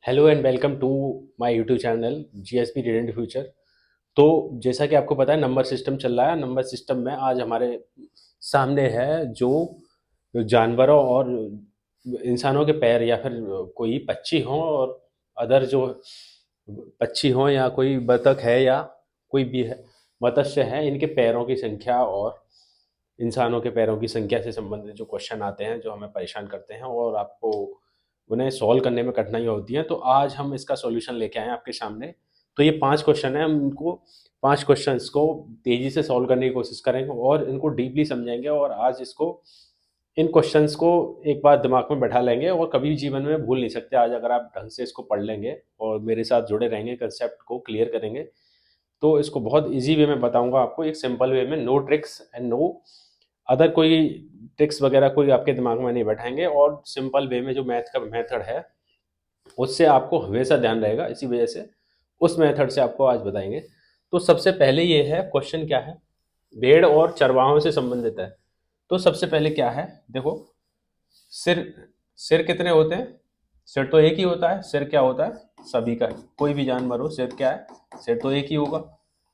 Hello and welcome to my YouTube channel GSP radiant future. तो जैसा कि आपको पता है नंबर सिस्टम चल रहा है। नंबर सिस्टम में आज हमारे सामने है जो जानवरों और इंसानों के पैर या फिर कोई पक्षी हों और अदर जो पक्षी हों या कोई बतख है या कोई भी है मत्स्य है, इनके पैरों की संख्या और इंसानों के पैरों की संख्या से संबंधित जो क्वेश्चन आते हैं जो हमें परेशान करते हैं और आपको उन्हें सॉल्व करने में कठिनाई होती है। तो आज हम इसका सॉल्यूशन लेके आए हैं आपके सामने। तो ये 5 क्वेश्चन हैं, हम इनको 5 क्वेश्चंस को तेज़ी से सॉल्व करने की कोशिश करेंगे और इनको डीपली समझेंगे और आज इसको इन क्वेश्चंस को एक बार दिमाग में बैठा लेंगे और कभी भी जीवन में भूल नहीं सकते। आज अगर आप ढंग से इसको पढ़ लेंगे और मेरे साथ जुड़े रहेंगे, कंसेप्ट को क्लियर करेंगे, तो इसको बहुत ईज़ी वे में बताऊँगा आपको, एक सिंपल वे में, no tricks and no other कोई ट्रिक्स वगैरह कोई आपके दिमाग में नहीं बैठाएंगे और सिंपल वे में जो मैथ का मेथड है उससे आपको हमेशा ध्यान रहेगा। इसी वजह से उस मेथड से आपको आज बताएंगे। तो सबसे पहले ये है, क्वेश्चन क्या है, भेड़ और चरवाहों से संबंधित है। तो सबसे पहले क्या है, देखो, सिर सिर कितने होते हैं? सिर तो एक ही होता है। सिर क्या होता है सभी का, कोई भी जानवर हो सिर क्या है, सिर तो एक ही होगा।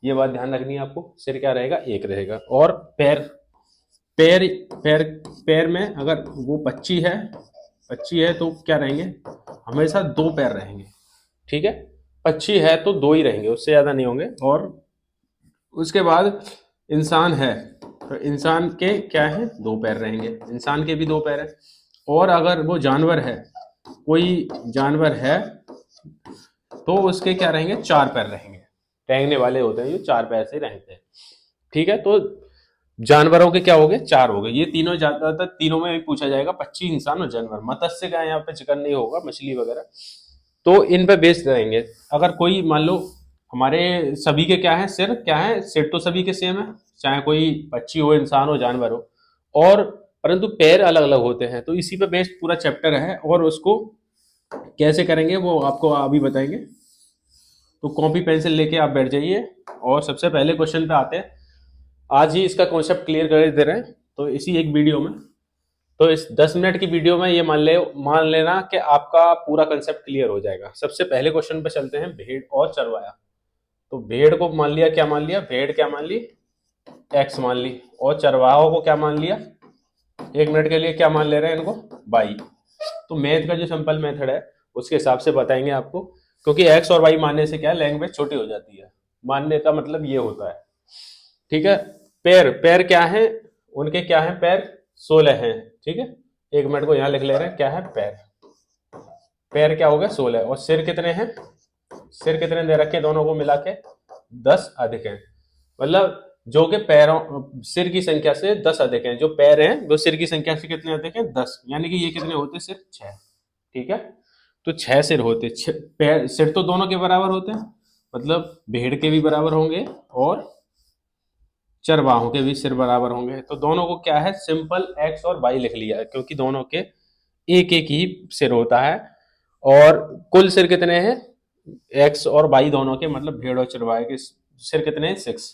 ये बात ध्यान रखनी है आपको, सिर क्या रहेगा, एक रहेगा। और पैर पैर पैर पैर में अगर वो पक्षी है तो क्या रहेंगे, हमेशा 2 पैर रहेंगे। ठीक है, पक्षी है तो 2 ही रहेंगे, उससे ज्यादा नहीं होंगे। और उसके बाद इंसान है तो इंसान के क्या है, 2 पैर रहेंगे, इंसान के भी 2 पैर है। और अगर वो जानवर है, कोई जानवर है, तो उसके क्या रहेंगे, 4 पैर रहेंगे। रेंगने वाले होते हैं जो 4 पैर से रहते हैं। ठीक है, तो जानवरों के क्या हो गए, 4 हो गए। ये तीनों ज्यादातर तीनों में भी पूछा जाएगा, पक्षी, इंसान और जानवर। मत्स्य का यहाँ पे जिक्र नहीं होगा, मछली वगैरह, तो इन पे बेस्ड रहेंगे। अगर कोई मान लो हमारे सभी के क्या है, सिर क्या है, सिर तो सभी के सेम है, चाहे कोई पक्षी हो, इंसान हो, जानवर हो, और परंतु पैर अलग अलग होते हैं। तो इसी पे बेस्ड पूरा चैप्टर है और उसको कैसे करेंगे वो आपको अभी बताएंगे। तो कॉपी पेंसिल लेके आप बैठ जाइए और सबसे पहले क्वेश्चन पे आते हैं। आज ही इसका कॉन्सेप्ट क्लियर कर दे रहे हैं, तो इसी एक वीडियो में, तो इस 10 मिनट की वीडियो में ये मान लेना कि आपका पूरा कंसेप्ट क्लियर हो जाएगा। सबसे पहले क्वेश्चन पे चलते हैं, भेड़ और चरवाया। तो भेड़ को मान लिया, क्या मान लिया, भेड़ क्या मान ली, एक्स मान ली, और चरवाहों को क्या मान लिया, 1 मिनट के लिए क्या मान ले रहे हैं इनको, वाई। तो मैथ का जो सिंपल मेथड है उसके हिसाब से बताएंगे आपको, क्योंकि एक्स और वाई मानने से क्या है, लैंग्वेज छोटी हो जाती है। मानने का मतलब ये होता है। ठीक है, पैर पैर क्या है, उनके क्या है, पैर 16 हैं। ठीक है, 1 मिनट को यहां लिख ले रहे हैं, क्या है, पैर। पैर क्या हो गया, 16। और सिर कितने हैं, सिर कितने दे रखे दोनों को मिला के, 10 अधिक हैं। मतलब जो के पैरों, सिर की संख्या से 10 अधिक हैं, जो पैर हैं वो सिर की संख्या से कितने अधिक हैं, 10। यानी कि ये कितने होते, सिर 6। ठीक है, तो 6 सिर होते, पैर सिर तो दोनों के बराबर होते हैं, मतलब भेड़ के भी बराबर होंगे और चरवाहों के भी सिर बराबर होंगे। तो दोनों को क्या है, सिंपल एक्स और वाई लिख लिया है, क्योंकि दोनों के एक एक ही सिर होता है। और कुल सिर कितने हैं, एक्स और वाई दोनों के, मतलब भेड़ और चरवाहे के सिर कितने हैं, 6।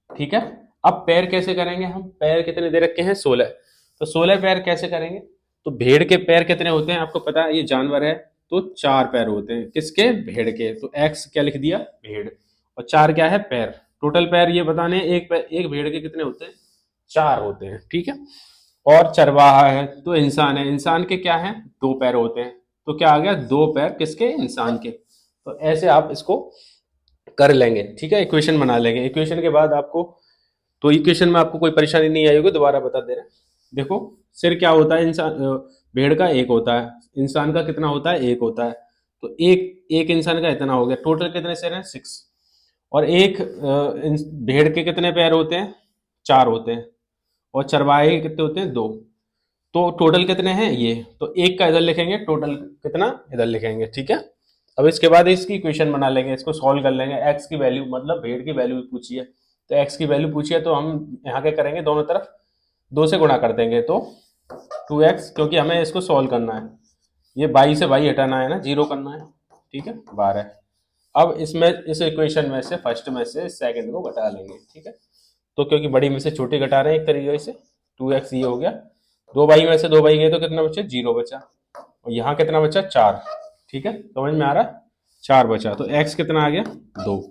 ठीक है, अब पैर कैसे करेंगे हम, पैर कितने दे रखे हैं, 16। तो 16 पैर कैसे करेंगे, तो भेड़ के पैर कितने होते हैं आपको पता है, ये जानवर है तो 4 पैर होते हैं, किसके, भेड़ के। तो एक्स क्या लिख दिया, भेड़, और 4 क्या है, पैर। टोटल पैर ये बताने, एक भेड़ के कितने होते हैं, 4 होते हैं। ठीक है, और चरवाहा है तो इंसान है, इंसान के क्या है, 2 पैर होते हैं। तो क्या आ गया, 2 पैर किसके, इंसान के। तो ऐसे आप इसको कर लेंगे। ठीक है, इक्वेशन बना लेंगे। इक्वेशन के बाद आपको, तो इक्वेशन में आपको कोई परेशानी नहीं आई होगी, दोबारा बता दे रहे हैं। देखो, सिर क्या होता है, इंसान भेड़ का 1 होता है, इंसान का कितना होता है, 1 होता है। तो एक एक इंसान का इतना हो गया, टोटल कितने सिर हैं, 6। और एक भेड़ के कितने पैर होते हैं, 4 होते हैं। और चरवाहे के कितने होते हैं, 2। तो टोटल कितने हैं ये, तो 1 का इधर लिखेंगे, टोटल कितना इधर लिखेंगे। ठीक है, अब इसके बाद इसकी इक्वेशन बना लेंगे, इसको सॉल्व कर लेंगे। एक्स की वैल्यू, मतलब भेड़ की वैल्यू पूछी है, तो एक्स की वैल्यू पूछी है, तो हम यहाँ क्या करेंगे, दोनों तरफ 2 से गुणा कर देंगे, तो 2x, क्योंकि हमें इसको सॉल्व करना है। ये 22 से y हटाना है ना, 0 करना है। ठीक है, 12। अब इसमें, इस इक्वेशन में से, फर्स्ट में से सेकंड को घटा लेंगे। ठीक है, तो क्योंकि बड़ी में से छोटी घटा रहे हैं एक तरीके से, 2x ये हो गया। 2y में से 2y गए तो कितना बचा, 0 बचा। और यहाँ कितना बचा, 4। ठीक है, समझ में आ रहा है? 4 बचा, तो x कितना आ गया 2।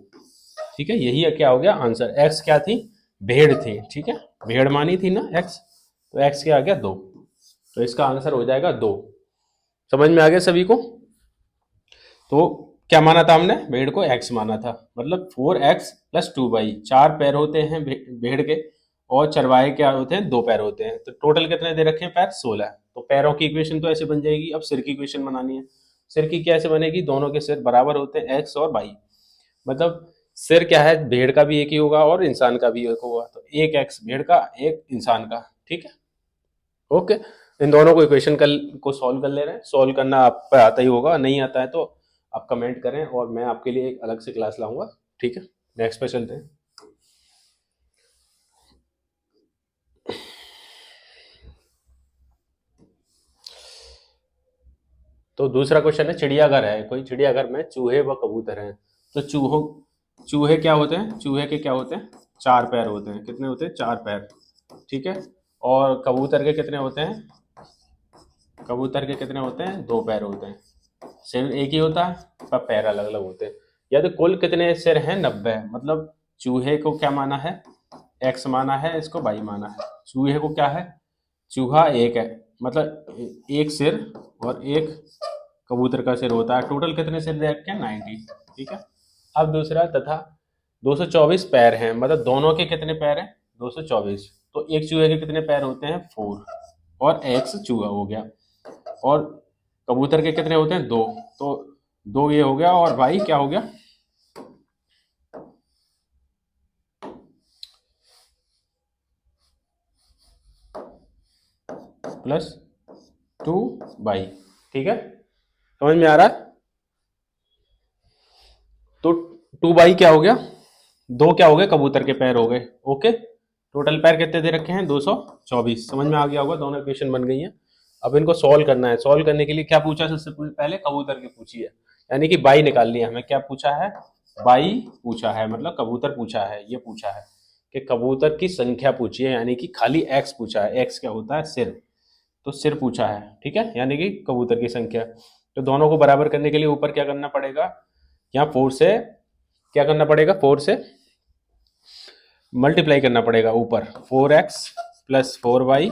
ठीक है, यही क्या हो गया आंसर। x क्या थी, भेड़ थी। ठीक है, भेड़ मानी थी ना x, तो x क्या आ गया 2, तो इसका आंसर हो जाएगा 2। समझ में आ गया सभी को? तो क्या माना था हमने, भेड़ को x माना था, मतलब 4x प्लस 2y। 4 पैर होते हैं भेड़ के, और चरवाहे क्या होते हैं, 2 पैर होते हैं। तो टोटल कितने दे रखे हैं पैर, 16। तो पैरों की इक्वेशन तो ऐसे बन जाएगी। अब सिर की इक्वेशन बनानी है। सिर की कैसे बनेगी, दोनों के सिर बराबर होते हैं x और y, मतलब सिर क्या है, भेड़ का भी एक ही होगा और इंसान का भी एक होगा, तो एक x भेड़ का, एक इंसान का। ठीक है, ओके। इन दोनों को इक्वेशन को सॉल्व कर ले रहे हैं। सॉल्व करना आप पे आता ही होगा, नहीं आता है तो आप कमेंट करें और मैं आपके लिए एक अलग से क्लास लाऊंगा। ठीक है, नेक्स्ट पे चलते हैं। तो दूसरा क्वेश्चन है, चिड़ियाघर है, कोई चिड़ियाघर में चूहे व कबूतर हैं। तो चूहे क्या होते हैं, चूहे के क्या होते हैं, 4 पैर होते हैं। कितने होते हैं, 4 पैर। ठीक है, और कबूतर के कितने होते हैं, कबूतर के कितने होते हैं, 2 पैर होते हैं। सिर एक ही होता है पर पैर अलग अलग होते हैं। या तो कुल कितने सिर हैं, 90। मतलब चूहे को क्या माना है, x माना है, इसको y माना है। चूहे को क्या है, चूहा एक है, मतलब एक सिर और एक कबूतर का सिर होता है। टोटल कितने सिर दे रखे हैं, 90। ठीक है, अब दूसरा, तथा 224 पैर हैं, मतलब दोनों के कितने पैर हैं, 224। तो एक चूहे के कितने पैर होते हैं, 4, और x चूहा हो गया। और कबूतर के कितने होते हैं, 2, तो 2 ये हो गया, और भाई क्या हो गया, +2y। ठीक है, समझ में आ रहा है? तो 2y क्या हो गया, 2 क्या हो गए, कबूतर के पैर हो गए। ओके, टोटल पैर कितने दे रखे हैं, 224। समझ में आ गया होगा, दोनों इक्वेशन बन गई हैं। अब इनको सॉल्व करना है। सॉल्व करने के लिए क्या पूछा, सबसे पहले कबूतर की पूछी है, यानी कि बाई निकाल लिया हमें। क्या पूछा है, बाई पूछा है, मतलब कबूतर पूछा है। ये पूछा है कि कबूतर की संख्या पूछी है, यानी कि खाली एक्स पूछा है। एक्स क्या होता है, सिर, तो सिर पूछा है। ठीक है, यानी कि कबूतर की संख्या। तो दोनों को बराबर करने के लिए ऊपर क्या करना पड़ेगा, यहाँ 4 से क्या करना पड़ेगा, 4 से मल्टीप्लाई करना पड़ेगा ऊपर। 4x plus 4y।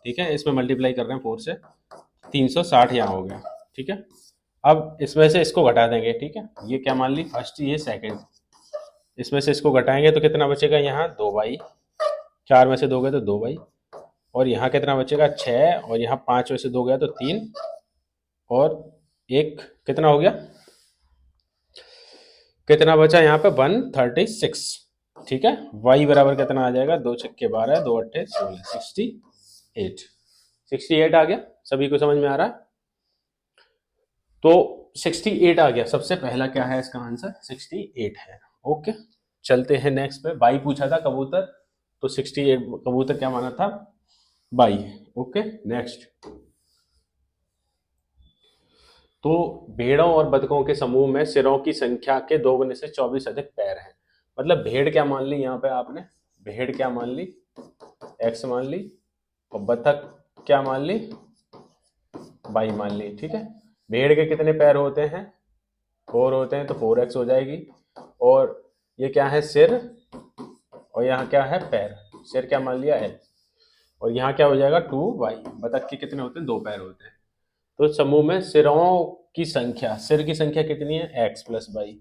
ठीक है, इसमें मल्टीप्लाई कर रहे हैं 4 से, 360 यहाँ हो गया। ठीक है, अब इसमें से इसको घटा देंगे। ठीक है, ये क्या मान ली, फर्स्ट, ये सेकंड। इसमें से इसको घटाएंगे तो कितना बचेगा, यहाँ 2y। 4 में से 2 गए तो 2y। और यहाँ कितना बचेगा, 6, और यहाँ 5 में से 2 गया तो 3, और एक कितना हो गया, कितना बचा यहाँ पे, 136। ठीक है, y बराबर कितना आ जाएगा, 2 छक्के 12, 2 अट्ठे 16, 68। 68 आ गया, सभी को समझ में आ रहा है? तो 68 आ गया, सबसे पहला क्या है इसका आंसर, 68 है। ओके, चलते हैं नेक्स्ट पे। बाई पूछा था कबूतर, तो 68 कबूतर क्या माना था, बाई। Okay, next. तो भेड़ों और बतखों के समूह में सिरों की संख्या के 2 गुने से 24 अधिक पैर हैं। मतलब भेड़ क्या मान ली यहाँ पे आपने, भेड़ क्या मान ली, x मान ली, और बतख क्या मान ली, y मान ली। ठीक है, भेड़ के कितने पैर होते हैं, 4 होते हैं, तो 4x हो जाएगी। और ये क्या है, सिर, और यहाँ क्या है, पैर। सिर क्या मान लिया, x, और यहाँ क्या हो जाएगा 2y। बतख के कितने होते हैं, 2 पैर होते हैं। तो समूह में सिरों की संख्या, सिर की संख्या कितनी है, x प्लस वाई।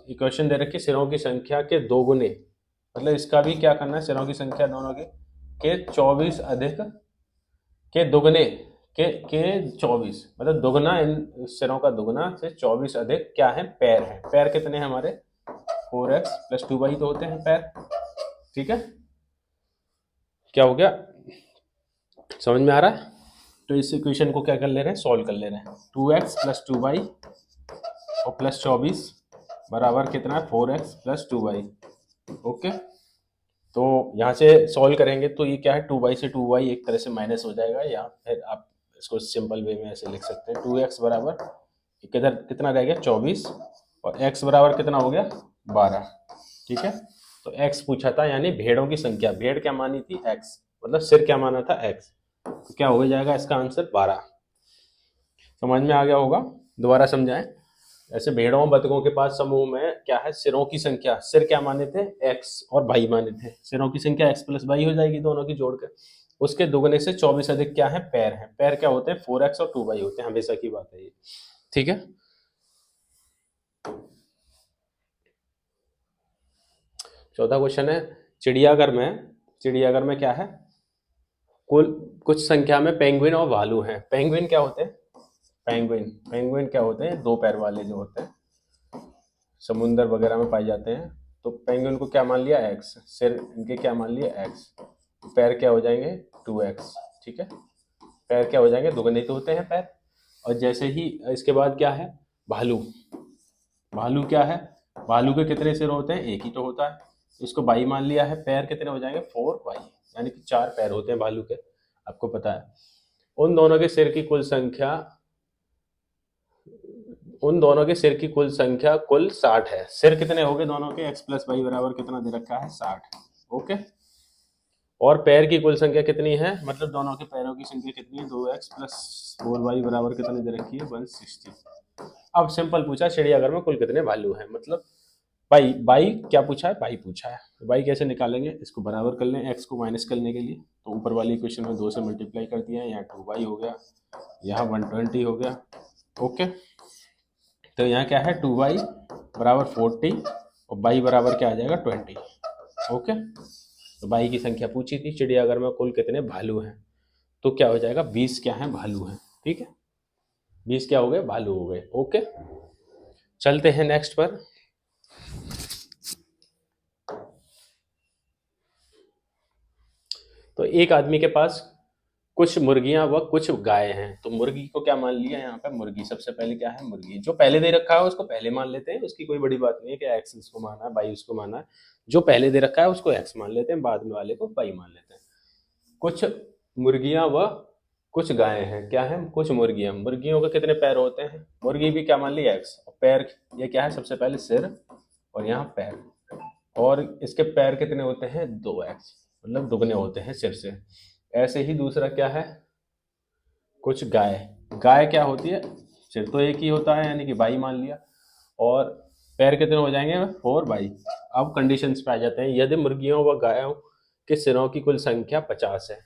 इक्वेशन दे रखी, सिरों की संख्या के 2 गुने, मतलब इसका भी क्या करना है, सिरों की संख्या दोनों के 24 अधिक के दुगने के 24, मतलब दुगना, इन सिरों का दुगना से 24 अधिक क्या है, पैर है। पैर कितने हैं हमारे, 4x प्लस 2y तो होते हैं पैर। ठीक है, क्या हो गया, समझ में आ रहा है? तो इस इक्वेशन को क्या कर ले रहे हैं, सॉल्व कर ले रहे हैं। 2x प्लस 2y और प्लस 24 बराबर कितना है, 4x प्लस 2y। ओके, तो यहाँ से सॉल्व करेंगे तो ये क्या है, 2y से 2y एक तरह से माइनस हो जाएगा, या फिर आप इसको सिंपल वे में ऐसे लिख सकते हैं। 2x बराबर किधर कितना रह गया, 24, और x बराबर कितना हो गया, 12। ठीक है, तो x पूछा था, यानी भेड़ों की संख्या। भेड़ क्या मानी थी, x, मतलब सिर क्या माना था, x, तो क्या हो जाएगा इसका आंसर 12। समझ में आ गया होगा? दोबारा समझाएं। ऐसे भेड़ों बतखों के पास समूह में क्या है, सिरों की संख्या, सिर क्या माने थे एक्स और बाई माने थे, सिरों की संख्या एक्स प्लस बाई हो जाएगी दोनों की जोड़ के, उसके दुगने से 24 अधिक क्या है पैर है, पैर क्या होते हैं 4x और 2y होते हैं, हमेशा की बात है ये। ठीक है, चौथा क्वेश्चन है, चिड़ियाघर में क्या है, कुल कुछ संख्या में पेंगुइन और भालू हैं। पेंगुइन क्या होते हैं, पेंगुइन क्या होते हैं, दो पैर वाले जो होते हैं, समुंदर वगैरह में पाए जाते हैं। तो पेंगुइन को क्या मान लिया एक्स, सिर इनके क्या मान लिया एक्स, पैर क्या हो जाएंगे 2x। ठीक है, पैर क्या हो जाएंगे, दुगने तो होते हैं पैर। और जैसे ही इसके बाद क्या है, भालू, भालू क्या है, भालू के कितने सिर होते हैं, एक ही तो होता है, इसको बाई मान लिया है, पैर कितने हो जाएंगे 4y, यानी कि 4 पैर होते हैं भालू के, आपको पता है। उन दोनों के सिर की कुल संख्या, उन दोनों के सिर की कुल संख्या कुल 60 है। सिर कितने हो गए दोनों के, एक्स प्लस वाई बराबर कितना दे रखा है 60। ओके, और पैर की कुल संख्या कितनी है, मतलब दोनों के पैरों की संख्या कितनी है, 2x प्लस 4y बराबर कितनी दे रखी है 160। अब सिंपल पूछा चिड़ियाघर में कुल कितने भालू हैं, मतलब बाई बाई क्या पूछा है, बाई पूछा है। बाई कैसे निकालेंगे, इसको बराबर कर लें एक्स को माइनस करने के लिए, तो ऊपर वाली इक्वेशन में 2 से मल्टीप्लाई कर दिया, यहाँ 2y हो गया, यहाँ 120 हो गया। ओके, तो यहाँ क्या है 2y बराबर 40 और बाई बराबर क्या आ जाएगा 20। ओके, तो बाई की संख्या पूछी थी चिड़ियाघर में कुल कितने भालू हैं, तो क्या हो जाएगा 20 क्या है भालू हैं। ठीक है, 20 क्या हो गए, भालू हो गए। ओके, चलते हैं नेक्स्ट पर। तो एक आदमी के पास कुछ मुर्गियां व कुछ गाय हैं, तो मुर्गी को क्या मान लिया यहाँ पे, मुर्गी सबसे पहले क्या है, मुर्गी जो पहले दे रखा है उसको पहले मान लेते हैं, उसकी कोई बड़ी बात नहीं है कि एक्स इसको माना है बाई उसको माना है, जो पहले दे रखा है उसको एक्स मान लेते हैं, बाद में वाले को बाई मान लेते हैं। कुछ मुर्गियां व कुछ गायें हैं, क्या है, कुछ मुर्गियां, मुर्गियों के कितने पैर होते हैं, मुर्गी भी क्या मान ली एक्स, और पैर ये क्या है सबसे पहले सिर और यहाँ पैर, और इसके पैर कितने होते हैं 2x, मतलब दुगने होते हैं सिर से। ऐसे ही दूसरा क्या है, कुछ गाय, गाय क्या होती है, सिर तो एक ही होता है यानी कि बाई मान लिया, और पैर कितने हो जाएंगे 4 बाई। अब कंडीशंस पे आ जाते हैं, यदि मुर्गियों व गायों के सिरों की कुल संख्या 50 है,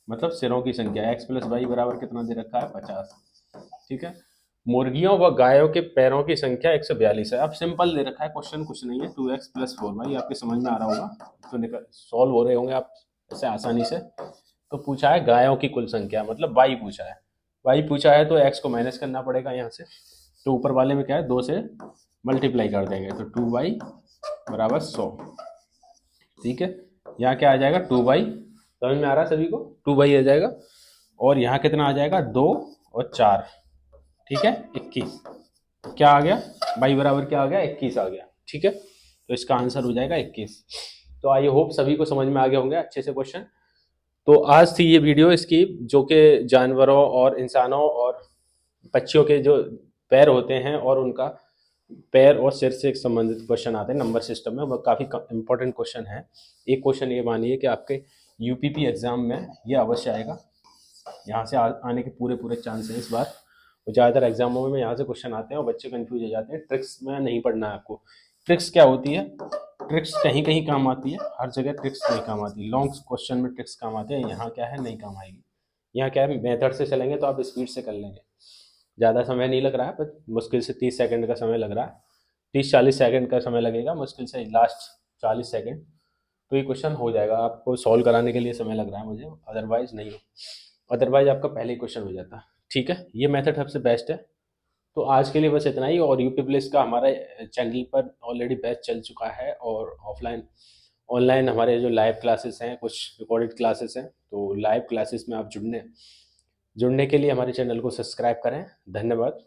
मतलब सिरों की संख्या एक्स प्लस वाई बराबर कितना दे रखा है 50। ठीक है, मुर्गियों व गायों के पैरों की संख्या 142 है। अब सिंपल दे रखा है क्वेश्चन, कुछ नहीं है, 2x प्लस 4y आपके समझ में आ रहा होगा, तो निकल सॉल्व हो रहे होंगे आप ऐसे आसानी से। तो पूछा है गायों की कुल संख्या, मतलब वाई पूछा है, वाई पूछा है तो एक्स को माइनस करना पड़ेगा यहाँ से, तो ऊपर वाले में क्या है 2 से मल्टीप्लाई कर देंगे, तो 2y बराबर 100। ठीक है, यहाँ क्या आ जाएगा 2y, समझ में आ रहा है सभी को, 2y आ जाएगा, और यहाँ कितना आ जाएगा 2 और 4, ठीक है 21, क्या आ गया बाई बराबर क्या आ गया 21 आ गया। ठीक है, तो इसका आंसर हो जाएगा 21। तो आई होप सभी को समझ में आ गए होंगे अच्छे से क्वेश्चन। तो आज थी ये वीडियो इसकी, जो कि जानवरों और इंसानों और पक्षियों के जो पैर होते हैं और उनका पैर और सिर से संबंधित क्वेश्चन आते हैं नंबर सिस्टम में, वह काफ़ी इंपॉर्टेंट क्वेश्चन है। एक क्वेश्चन ये मानिए कि आपके यूपीपी एग्जाम में ये अवश्य आएगा, यहाँ से आने के पूरे पूरे चांस हैं इस बार, और ज़्यादातर एग्जामों में यहाँ से क्वेश्चन आते हैं और बच्चे कंफ्यूज हो जाते हैं। ट्रिक्स में नहीं पढ़ना है आपको, ट्रिक्स क्या होती है, ट्रिक्स कहीं कहीं काम आती है, हर जगह ट्रिक्स नहीं काम आती, लॉन्ग क्वेश्चन में ट्रिक्स काम आते हैं, यहाँ क्या है नहीं काम आएगी। यहाँ क्या है मेथड से चलेंगे तो आप स्पीड से कर लेंगे, ज़्यादा समय नहीं लग रहा है, पर मुश्किल से 30 सेकंड का समय लग रहा है, 30-40 सेकंड का समय लगेगा मुश्किल से, लास्ट 40 सेकंड, तो ये क्वेश्चन हो जाएगा। आपको सॉल्व कराने के लिए समय लग रहा है मुझे, अदरवाइज नहीं, अदरवाइज आपका पहले ही क्वेश्चन हो जाता। ठीक है, ये मेथड सबसे बेस्ट है। तो आज के लिए बस इतना ही, और यूट्यूब प्लेस का हमारे चैनल पर ऑलरेडी बैच चल चुका है, और ऑफलाइन ऑनलाइन हमारे जो लाइव क्लासेस हैं, कुछ रिकॉर्डेड क्लासेस हैं, तो लाइव क्लासेस में आप जुड़ने के लिए हमारे चैनल को सब्सक्राइब करें। धन्यवाद।